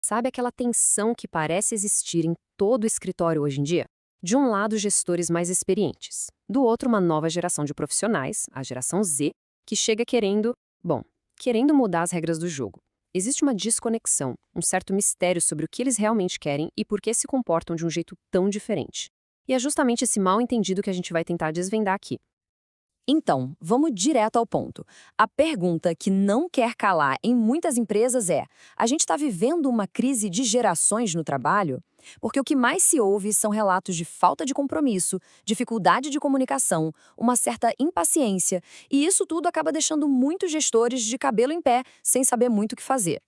Sabe aquela tensão que parece existir em todo o escritório hoje em dia? De um lado, gestores mais experientes. Do outro, uma nova geração de profissionais, a geração Z, que chega querendo mudar as regras do jogo. Existe uma desconexão, um certo mistério sobre o que eles realmente querem e por que se comportam de um jeito tão diferente. E é justamente esse mal-entendido que a gente vai tentar desvendar aqui. Então, vamos direto ao ponto. A pergunta que não quer calar em muitas empresas é: a gente está vivendo uma crise de gerações no trabalho? Porque o que mais se ouve são relatos de falta de compromisso, dificuldade de comunicação, uma certa impaciência, e isso tudo acaba deixando muitos gestores de cabelo em pé, sem saber muito o que fazer.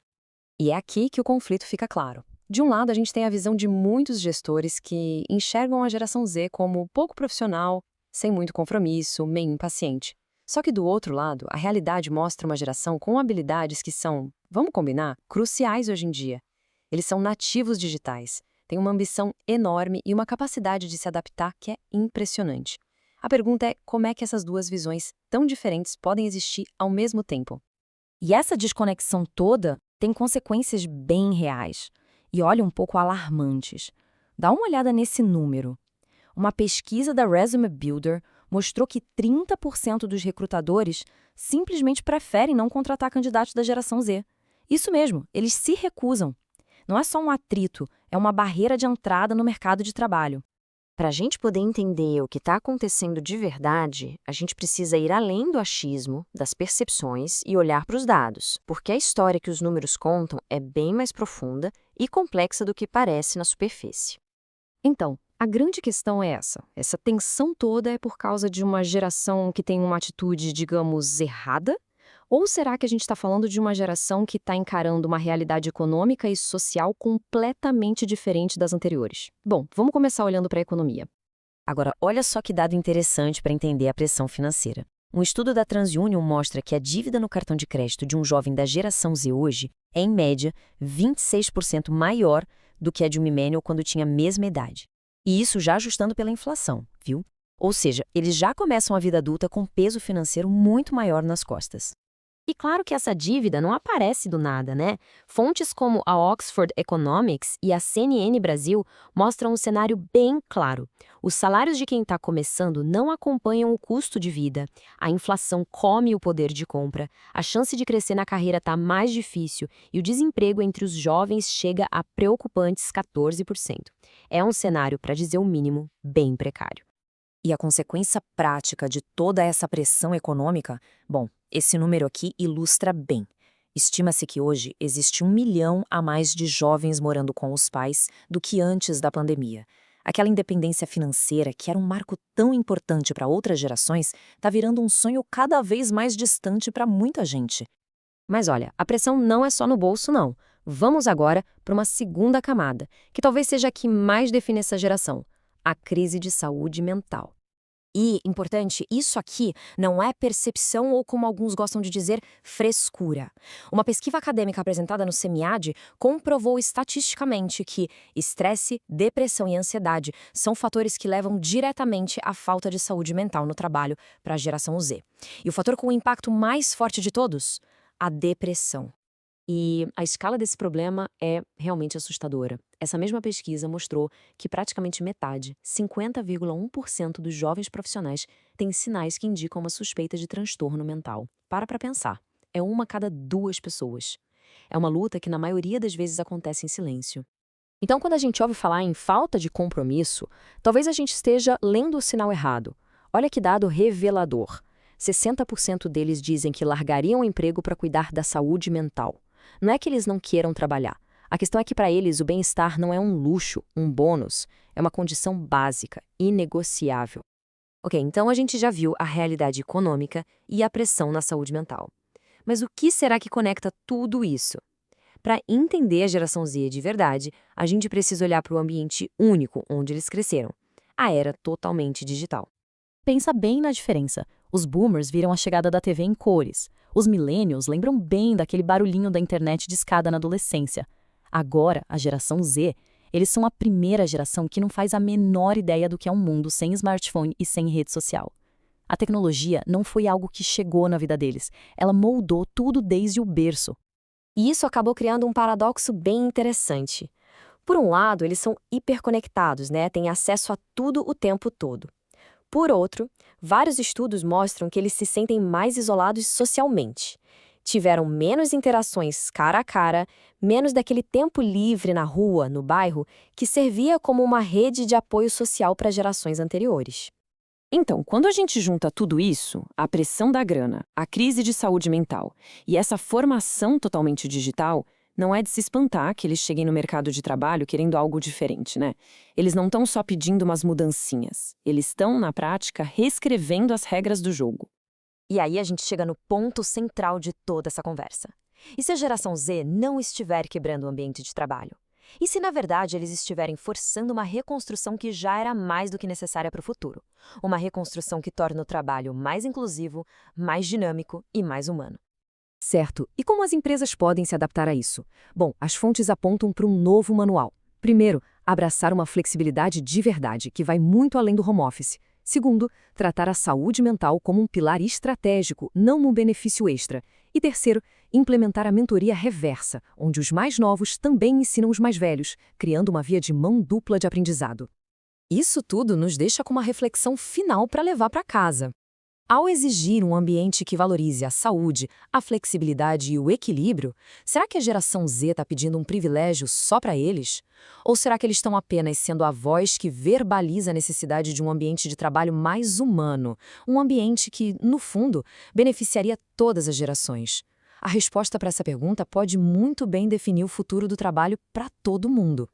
E é aqui que o conflito fica claro. De um lado, a gente tem a visão de muitos gestores que enxergam a geração Z como pouco profissional, sem muito compromisso, meio impaciente. Só que do outro lado, a realidade mostra uma geração com habilidades que são, vamos combinar, cruciais hoje em dia. Eles são nativos digitais, têm uma ambição enorme e uma capacidade de se adaptar que é impressionante. A pergunta é como é que essas duas visões tão diferentes podem existir ao mesmo tempo? E essa desconexão toda tem consequências bem reais e, olha, um pouco alarmantes. Dá uma olhada nesse número. Uma pesquisa da Resume Builder mostrou que 30% dos recrutadores simplesmente preferem não contratar candidatos da geração Z. Isso mesmo, eles se recusam. Não é só um atrito, é uma barreira de entrada no mercado de trabalho. Para a gente poder entender o que está acontecendo de verdade, a gente precisa ir além do achismo, das percepções e olhar para os dados, porque a história que os números contam é bem mais profunda e complexa do que parece na superfície. Então, a grande questão é essa. Essa tensão toda é por causa de uma geração que tem uma atitude, digamos, errada? Ou será que a gente está falando de uma geração que está encarando uma realidade econômica e social completamente diferente das anteriores? Bom, vamos começar olhando para a economia. Agora, olha só que dado interessante para entender a pressão financeira. Um estudo da TransUnion mostra que a dívida no cartão de crédito de um jovem da geração Z hoje é, em média, 26% maior do que a de um millennial quando tinha a mesma idade. E isso já ajustando pela inflação, viu? Ou seja, eles já começam a vida adulta com peso financeiro muito maior nas costas. E claro que essa dívida não aparece do nada, né? Fontes como a Oxford Economics e a CNN Brasil mostram um cenário bem claro. Os salários de quem está começando não acompanham o custo de vida, a inflação come o poder de compra, a chance de crescer na carreira está mais difícil e o desemprego entre os jovens chega a preocupantes 14%. É um cenário, para dizer o mínimo, bem precário. E a consequência prática de toda essa pressão econômica? Bom, esse número aqui ilustra bem. Estima-se que hoje existe 1 milhão a mais de jovens morando com os pais do que antes da pandemia. Aquela independência financeira, que era um marco tão importante para outras gerações, está virando um sonho cada vez mais distante para muita gente. Mas olha, a pressão não é só no bolso, não. Vamos agora para uma segunda camada, que talvez seja a que mais define essa geração: a crise de saúde mental. E, importante, isso aqui não é percepção ou, como alguns gostam de dizer, frescura. Uma pesquisa acadêmica apresentada no SEMIAD comprovou estatisticamente que estresse, depressão e ansiedade são fatores que levam diretamente à falta de saúde mental no trabalho para a geração Z. E o fator com o impacto mais forte de todos? A depressão. E a escala desse problema é realmente assustadora. Essa mesma pesquisa mostrou que praticamente metade, 50,1% dos jovens profissionais têm sinais que indicam uma suspeita de transtorno mental. Para pensar. É uma a cada duas pessoas. É uma luta que na maioria das vezes acontece em silêncio. Então, quando a gente ouve falar em falta de compromisso, talvez a gente esteja lendo o sinal errado. Olha que dado revelador. 60% deles dizem que largariam o emprego para cuidar da saúde mental. Não é que eles não queiram trabalhar. A questão é que para eles o bem-estar não é um luxo, um bônus. É uma condição básica, inegociável. Ok, então a gente já viu a realidade econômica e a pressão na saúde mental. Mas o que será que conecta tudo isso? Para entender a geração Z de verdade, a gente precisa olhar para o ambiente único onde eles cresceram. A era totalmente digital. Pensa bem na diferença. Os boomers viram a chegada da TV em cores. Os millennials lembram bem daquele barulhinho da internet de escada na adolescência. Agora, a geração Z, eles são a primeira geração que não faz a menor ideia do que é um mundo sem smartphone e sem rede social. A tecnologia não foi algo que chegou na vida deles. Ela moldou tudo desde o berço. E isso acabou criando um paradoxo bem interessante. Por um lado, eles são hiperconectados, né? Têm acesso a tudo o tempo todo. Por outro, vários estudos mostram que eles se sentem mais isolados socialmente. Tiveram menos interações cara a cara, menos daquele tempo livre na rua, no bairro, que servia como uma rede de apoio social para gerações anteriores. Então, quando a gente junta tudo isso, a pressão da grana, a crise de saúde mental e essa formação totalmente digital, não é de se espantar que eles cheguem no mercado de trabalho querendo algo diferente, né? Eles não estão só pedindo umas mudancinhas, eles estão, na prática, reescrevendo as regras do jogo. E aí a gente chega no ponto central de toda essa conversa. E se a geração Z não estiver quebrando o ambiente de trabalho? E se, na verdade, eles estiverem forçando uma reconstrução que já era mais do que necessária para o futuro? Uma reconstrução que torna o trabalho mais inclusivo, mais dinâmico e mais humano. Certo. E como as empresas podem se adaptar a isso? Bom, as fontes apontam para um novo manual. Primeiro, abraçar uma flexibilidade de verdade, que vai muito além do home office. Segundo, tratar a saúde mental como um pilar estratégico, não um benefício extra. E terceiro, implementar a mentoria reversa, onde os mais novos também ensinam os mais velhos, criando uma via de mão dupla de aprendizado. Isso tudo nos deixa com uma reflexão final para levar para casa. Ao exigir um ambiente que valorize a saúde, a flexibilidade e o equilíbrio, será que a geração Z está pedindo um privilégio só para eles? Ou será que eles estão apenas sendo a voz que verbaliza a necessidade de um ambiente de trabalho mais humano, um ambiente que, no fundo, beneficiaria todas as gerações? A resposta para essa pergunta pode muito bem definir o futuro do trabalho para todo mundo.